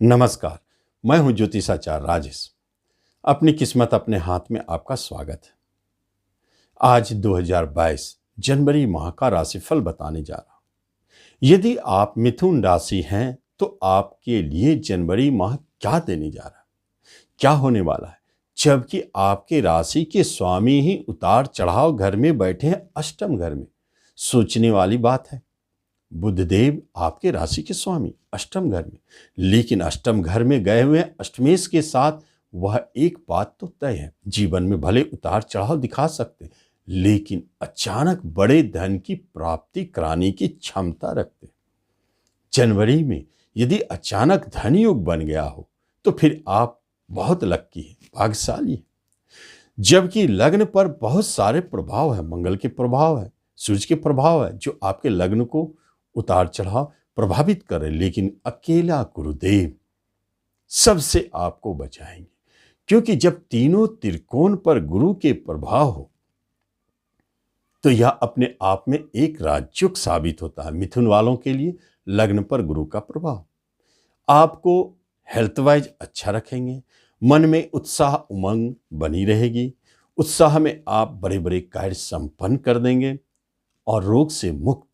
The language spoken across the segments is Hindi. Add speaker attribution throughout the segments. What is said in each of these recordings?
Speaker 1: नमस्कार। मैं हूं ज्योतिषाचार्य राजेश। अपनी किस्मत अपने हाथ में आपका स्वागत है। आज 2022 जनवरी माह का राशिफल बताने जा रहा हूं। यदि आप मिथुन राशि हैं तो आपके लिए जनवरी माह क्या देने जा रहा है, क्या होने वाला है, जबकि आपके राशि के स्वामी ही उतार चढ़ाव घर में बैठे हैं, अष्टम घर में। सोचने वाली बात है। बुधदेव आपके राशि के स्वामी अष्टम घर में, लेकिन अष्टम घर में गए हुए अष्टमेश के साथ वह एक बात तो तय है, जीवन में भले उतार चढ़ाव दिखा सकते लेकिन अचानक बड़े धन की प्राप्ति कराने की क्षमता रखते। जनवरी में यदि अचानक धन योग बन गया हो तो फिर आप बहुत लक्की है, भाग्यशाली है। जबकि लग्न पर बहुत सारे प्रभाव है, मंगल के प्रभाव है, सूर्य के प्रभाव है, जो आपके लग्न को उतार चढ़ाव प्रभावित करे, लेकिन अकेला गुरुदेव सबसे आपको बचाएंगे। क्योंकि जब तीनों त्रिकोण पर गुरु के प्रभाव हो तो यह अपने आप में एक राजयोग साबित होता है। मिथुन वालों के लिए लग्न पर गुरु का प्रभाव आपको हेल्थ वाइज अच्छा रखेंगे, मन में उत्साह उमंग बनी रहेगी, उत्साह में आप बड़े बड़े कार्य संपन्न कर देंगे और रोग से मुक्त।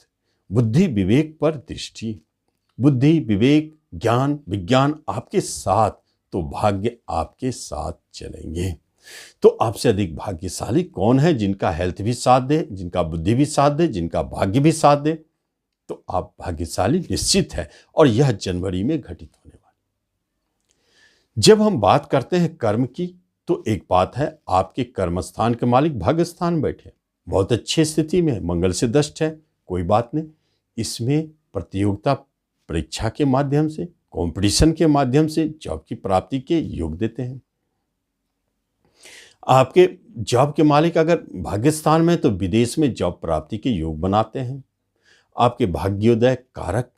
Speaker 1: बुद्धि विवेक पर दृष्टि, बुद्धि विवेक ज्ञान विज्ञान आपके साथ, तो भाग्य आपके साथ चलेंगे। तो आपसे अधिक भाग्यशाली कौन है, जिनका हेल्थ भी साथ दे, जिनका बुद्धि भी साथ दे, जिनका भाग्य भी साथ दे। तो आप भाग्यशाली निश्चित है और यह जनवरी में घटित होने वाली। जब हम बात करते हैं कर्म की तो एक बात है, आपके कर्म स्थान के मालिक भाग्य स्थान बैठे, बहुत अच्छी स्थिति में, मंगल से दष्ट है, कोई बात नहीं। इसमें प्रतियोगिता परीक्षा के माध्यम से, कंपटीशन के माध्यम से जॉब की प्राप्ति के योग देते हैं। आपके जॉब के मालिक अगर भाग्य स्थान में तो विदेश में जॉब प्राप्ति के योग बनाते हैं। आपके भाग्योदय कारक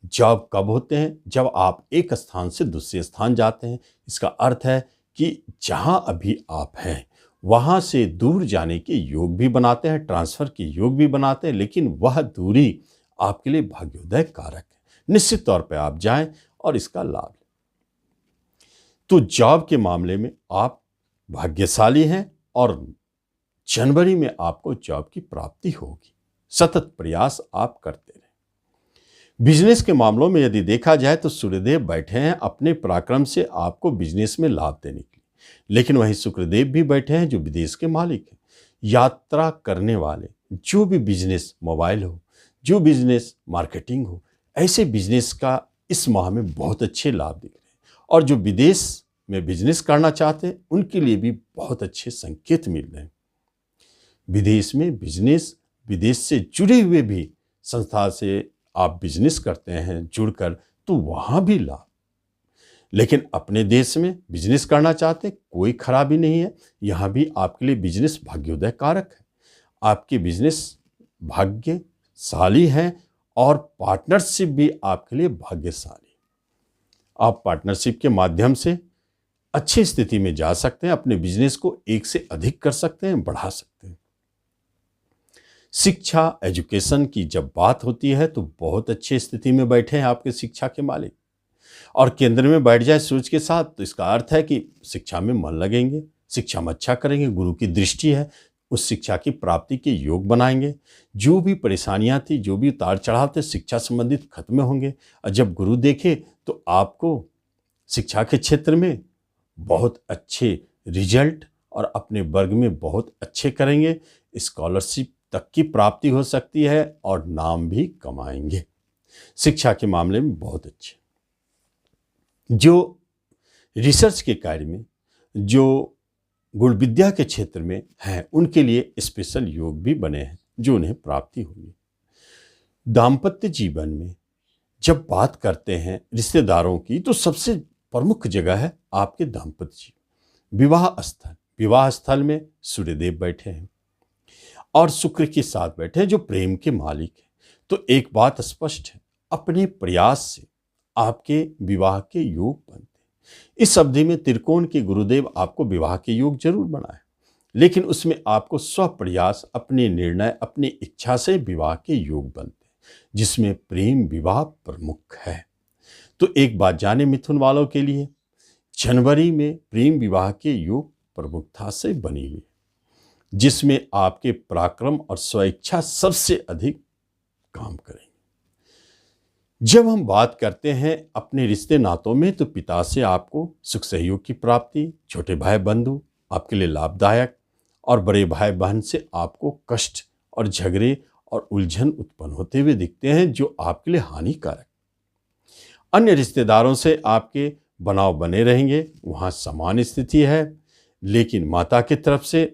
Speaker 1: जॉब कब होते हैं, जब आप एक स्थान से दूसरे स्थान जाते हैं। इसका अर्थ है कि जहां अभी आप हैं वहां से दूर जाने के योग भी बनाते हैं, ट्रांसफर के योग भी बनाते हैं, लेकिन वह दूरी आपके लिए भाग्योदय कारक है। निश्चित तौर पर आप जाएं और इसका लाभ लें। तो जॉब के मामले में आप भाग्यशाली हैं और जनवरी में आपको जॉब की प्राप्ति होगी। सतत प्रयास आप करते रहें। बिजनेस के मामलों में यदि देखा जाए तो सूर्यदेव बैठे हैं अपने पराक्रम से आपको बिजनेस में लाभ देने के लिए, लेकिन वहीं शुक्रदेव भी बैठे हैं जो विदेश के मालिक हैं। यात्रा करने वाले जो भी बिजनेस, मोबाइल हो, जो बिजनेस मार्केटिंग हो, ऐसे बिजनेस का इस माह में बहुत अच्छे लाभ दिख रहे हैं। और जो विदेश में बिजनेस करना चाहते हैं उनके लिए भी बहुत अच्छे संकेत मिल रहे हैं। विदेश में बिजनेस, विदेश से जुड़े हुए भी संस्था से आप बिजनेस करते हैं जुड़कर, तो वहां भी लाभ। लेकिन अपने देश में बिजनेस करना चाहते हैं, कोई खराबी नहीं है, यहां भी आपके लिए बिजनेस भाग्योदय कारक है। आपके बिजनेस भाग्यशाली है और पार्टनरशिप भी आपके लिए भाग्यशाली। आप पार्टनरशिप के माध्यम से अच्छी स्थिति में जा सकते हैं, अपने बिजनेस को एक से अधिक कर सकते हैं, बढ़ा सकते हैं। शिक्षा एजुकेशन की जब बात होती है तो बहुत अच्छी स्थिति में बैठे हैं आपके शिक्षा के मालिक, और केंद्र में बैठ जाए सूर्य के साथ तो इसका अर्थ है कि शिक्षा में मन लगेंगे, शिक्षा में अच्छा करेंगे, गुरु की दृष्टि है, उस शिक्षा की प्राप्ति के योग बनाएंगे। जो भी परेशानियां थी, जो भी उतार चढ़ाव थे शिक्षा संबंधित खत्म होंगे। और जब गुरु देखे तो आपको शिक्षा के क्षेत्र में बहुत अच्छे रिजल्ट और अपने वर्ग में बहुत अच्छे करेंगे। स्कॉलरशिप तक की प्राप्ति हो सकती है और नाम भी कमाएंगे। शिक्षा के मामले में बहुत अच्छे। जो रिसर्च के कार्य में, जो गुण विद्या के क्षेत्र में हैं, उनके लिए स्पेशल योग भी बने हैं जो उन्हें प्राप्ति होगी। दाम्पत्य जीवन में जब बात करते हैं रिश्तेदारों की तो सबसे प्रमुख जगह है आपके दाम्पत्य जीवन, विवाह स्थल। विवाह स्थल में सूर्यदेव बैठे हैं और शुक्र के साथ बैठे हैं जो प्रेम के मालिक हैं। तो एक बात स्पष्ट है, अपने प्रयास से आपके विवाह के योग बनते हैं। इस अवधि में त्रिकोण के गुरुदेव आपको विवाह के योग जरूर बनाए, लेकिन उसमें आपको स्वप्रयास, अपने निर्णय, अपनी इच्छा से विवाह के योग बनते हैं, जिसमें प्रेम विवाह प्रमुख है। तो एक बात जाने मिथुन वालों के लिए, जनवरी में प्रेम विवाह के योग प्रमुखता से बनी हुई, जिसमें आपके पराक्रम और स्वेच्छा सबसे अधिक काम करेंगे। जब हम बात करते हैं अपने रिश्ते नातों में, तो पिता से आपको सुख सहयोग की प्राप्ति, छोटे भाई बंधु आपके लिए लाभदायक, और बड़े भाई बहन से आपको कष्ट और झगड़े और उलझन उत्पन्न होते हुए दिखते हैं, जो आपके लिए हानिकारक। अन्य रिश्तेदारों से आपके बनाव बने रहेंगे, वहाँ समान स्थिति है, लेकिन माता की तरफ से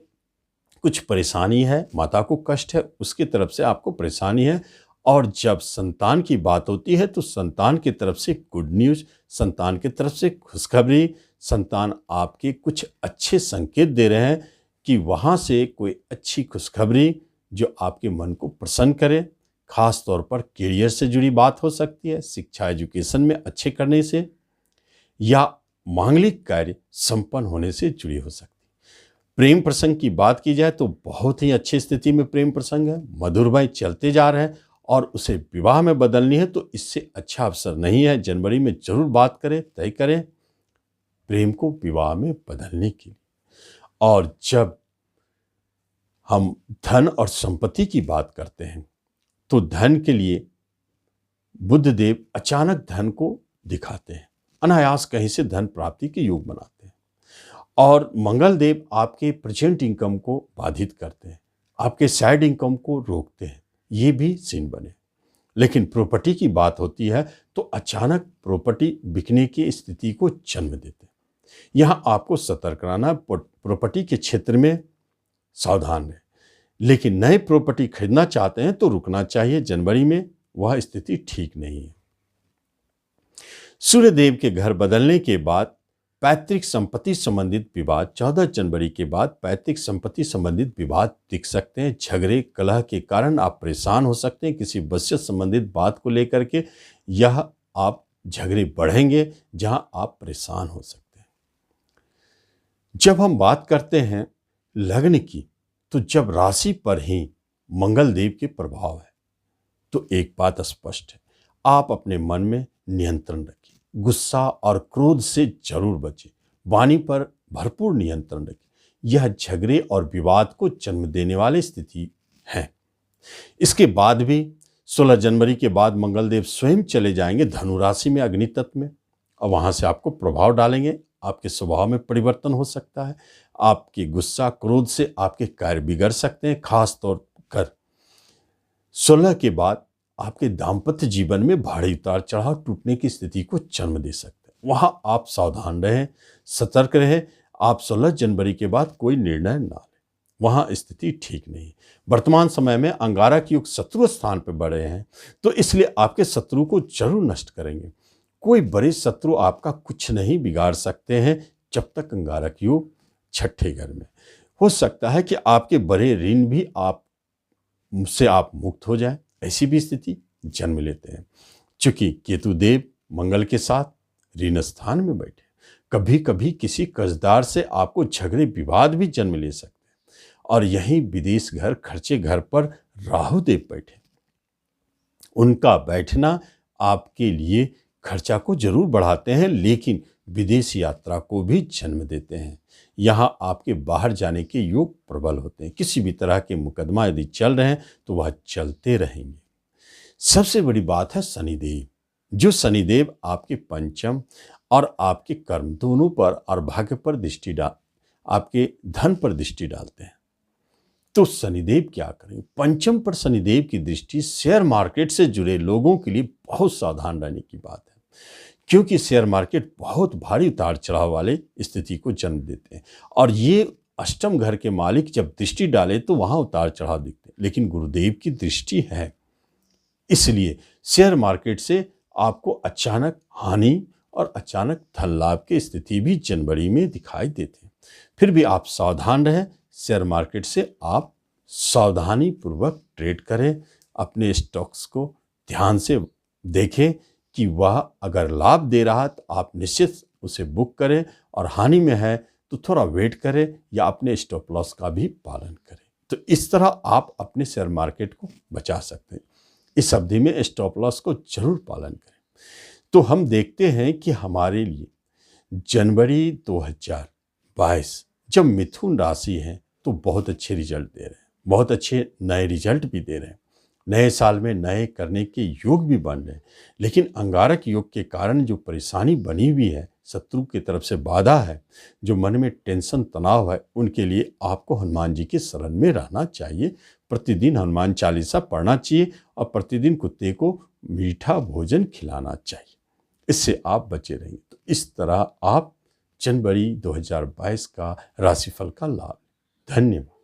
Speaker 1: कुछ परेशानी है, माता को कष्ट है, उसकी तरफ से आपको परेशानी है। और जब संतान की बात होती है तो संतान की तरफ से गुड न्यूज़, संतान की तरफ से खुशखबरी, संतान आपके कुछ अच्छे संकेत दे रहे हैं कि वहाँ से कोई अच्छी खुशखबरी जो आपके मन को प्रसन्न करे। खास तौर पर कैरियर से जुड़ी बात हो सकती है, शिक्षा एजुकेशन में अच्छे करने से, या मांगलिक कार्य संपन्न होने से जुड़ी हो सकती है। प्रेम प्रसंग की बात की जाए तो बहुत ही अच्छी स्थिति में प्रेम प्रसंग है, मधुरमय चलते जा रहे हैं, और उसे विवाह में बदलनी है तो इससे अच्छा अवसर नहीं है। जनवरी में जरूर बात करें, तय करें प्रेम को विवाह में बदलने के लिए। और जब हम धन और संपत्ति की बात करते हैं तो धन के लिए बुध देव अचानक धन को दिखाते हैं, अनायास कहीं से धन प्राप्ति के योग बनाते हैं। और मंगल देव आपके प्रेजेंट इनकम को बाधित करते हैं, आपके साइड इनकम को रोकते हैं, ये भी सीन बने। लेकिन प्रॉपर्टी की बात होती है तो अचानक प्रॉपर्टी बिकने की स्थिति को जन्म देते हैं। यहाँ आपको सतर्क रहना, प्रॉपर्टी के क्षेत्र में सावधान रहें। लेकिन नए प्रॉपर्टी खरीदना चाहते हैं तो रुकना चाहिए, जनवरी में वह स्थिति ठीक नहीं है। सूर्यदेव के घर बदलने के बाद पैतृक संपत्ति संबंधित विवाद, 14 जनवरी के बाद पैतृक संपत्ति संबंधित विवाद दिख सकते हैं। झगड़े कलह के कारण आप परेशान हो सकते हैं किसी वसीयत संबंधित बात को लेकर के, यह आप झगड़े बढ़ेंगे जहां आप परेशान हो सकते हैं। जब हम बात करते हैं लग्न की, तो जब राशि पर ही मंगल देव के प्रभाव है तो एक बात स्पष्ट है, आप अपने मन में नियंत्रण रखिए, गुस्सा और क्रोध से जरूर बचें, वाणी पर भरपूर नियंत्रण रखें। यह झगड़े और विवाद को जन्म देने वाली स्थिति है। इसके बाद भी 16 जनवरी के बाद मंगलदेव स्वयं चले जाएंगे धनु राशि में, अग्नि तत्व में, और वहां से आपको प्रभाव डालेंगे। आपके स्वभाव में परिवर्तन हो सकता है, आपके गुस्सा क्रोध से आपके कार्य बिगड़ सकते हैं। खास तौर पर 16 के बाद आपके दाम्पत्य जीवन में भारी उतार चढ़ाव टूटने की स्थिति को जन्म दे सकते हैं। वहां आप सावधान रहें, सतर्क रहें। आप 16 जनवरी के बाद कोई निर्णय ना लें, वहां स्थिति ठीक नहीं। वर्तमान समय में अंगारक युग शत्रु स्थान पर बढ़े हैं, तो इसलिए आपके शत्रु को जरूर नष्ट करेंगे। कोई बड़े शत्रु आपका कुछ नहीं बिगाड़ सकते हैं जब तक अंगारक युग छठे घर में। हो सकता है कि आपके बड़े ऋण भी से आप मुक्त हो जाएं, ऐसी भी स्थिति जन्म लेते हैं। चूंकि केतु देव मंगल के साथ ऋण स्थान में बैठे, कभी कभी किसी कर्जदार से आपको झगड़े विवाद भी जन्म ले सकते हैं। और यहीं विदेश घर खर्चे घर पर राहु देव बैठे, उनका बैठना आपके लिए खर्चा को जरूर बढ़ाते हैं, लेकिन विदेश यात्रा को भी जन्म देते हैं। यहाँ आपके बाहर जाने के योग प्रबल होते हैं। किसी भी तरह के मुकदमा यदि चल रहे हैं तो वह चलते रहेंगे। सबसे बड़ी बात है शनिदेव, जो शनिदेव आपके पंचम और आपके कर्म दोनों पर और भाग्य पर दृष्टि आपके धन पर दृष्टि डालते हैं। तो शनिदेव क्या करें? पंचम पर शनिदेव की दृष्टि शेयर मार्केट से जुड़े लोगों के लिए बहुत सावधान रहने की बात है, क्योंकि शेयर मार्केट बहुत भारी उतार चढ़ाव वाले स्थिति को जन्म देते हैं। और ये अष्टम घर के मालिक जब दृष्टि डाले तो वहां उतार चढ़ाव दिखते हैं, लेकिन गुरुदेव की दृष्टि है, इसलिए शेयर मार्केट से आपको अचानक हानि और अचानक धन लाभ की स्थिति भी जनवरी में दिखाई देते हैं। फिर भी आप सावधान रहें, शेयर मार्केट से आप सावधानी पूर्वक ट्रेड करें। अपने स्टॉक्स को ध्यान से देखें कि वह अगर लाभ दे रहा है तो आप निश्चित उसे बुक करें, और हानि में है तो थोड़ा वेट करें या अपने स्टॉप लॉस का भी पालन करें। तो इस तरह आप अपने शेयर मार्केट को बचा सकते हैं। इस अवधि में स्टॉप लॉस को जरूर पालन करें। तो हम देखते हैं कि हमारे लिए जनवरी 2022 जब मिथुन राशि है तो बहुत अच्छे रिजल्ट दे रहे हैं, बहुत अच्छे नए रिजल्ट भी दे रहे हैं, नए साल में नए करने के योग भी बन रहे हैं। लेकिन अंगारक योग के कारण जो परेशानी बनी हुई है, शत्रु की तरफ से बाधा है, जो मन में टेंशन तनाव है, उनके लिए आपको हनुमान जी के शरण में रहना चाहिए। प्रतिदिन हनुमान चालीसा पढ़ना चाहिए और प्रतिदिन कुत्ते को मीठा भोजन खिलाना चाहिए। इससे आप बचे रहेंगे। तो इस तरह आप जनवरी 2022 का राशिफल का लाभ। धन्यवाद।